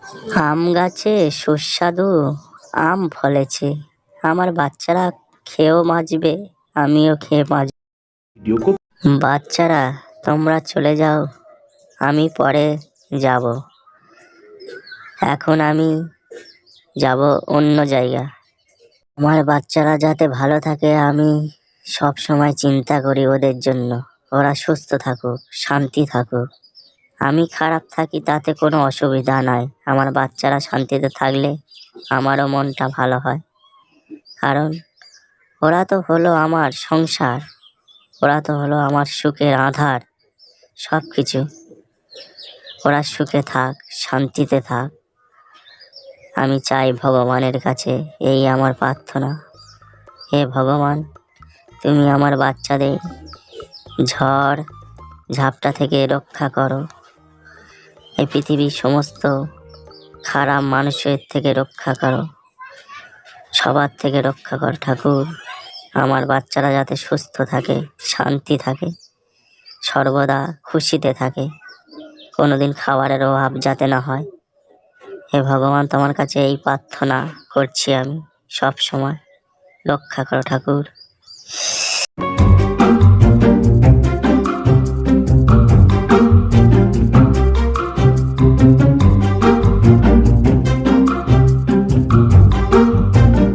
আম গাছে সুস্বাদু আম ফলেছে, আমার বাচ্চারা খেয়েও বাঁচবে, আমিও খেয়ে বাঁচব। বাচ্চারা তোমরা চলে যাও, আমি পরে যাব। এখন আমি যাব অন্য জায়গা। আমার বাচ্চারা যাতে ভালো থাকে আমি সব সময় চিন্তা করি ওদের জন্য। ওরা সুস্থ থাকুক, শান্তি থাকুক। আমি খারাপ থাকি তাতে কোনো অসুবিধা নাই, আমার বাচ্চারা শান্তিতে থাকলে আমারও মনটা ভালো হয়। কারণ ওরা তো হলো আমার সংসার, ওরা তো হলো আমার সুখের আধার, সব কিছু। ওরা সুখে থাক, শান্তিতে থাক, আমি চাই ভগবানের কাছে, এই আমার প্রার্থনা। হে ভগবান, তুমি আমার বাচ্চাদের ঝড় ঝাপটা থেকে রক্ষা করো, এই পৃথিবীর সমস্ত খারাপ মানুষের থেকে রক্ষা করো, সবার থেকে রক্ষা কর ঠাকুর। আমার বাচ্চারা যাতে সুস্থ থাকে, শান্তি থাকে, সর্বদা খুশিতে থাকে, কোনোদিন খাবারের অভাব যাতে না হয়। হে ভগবান, তোমার কাছে এই প্রার্থনা করছি আমি সব সময়, রক্ষা করো ঠাকুর।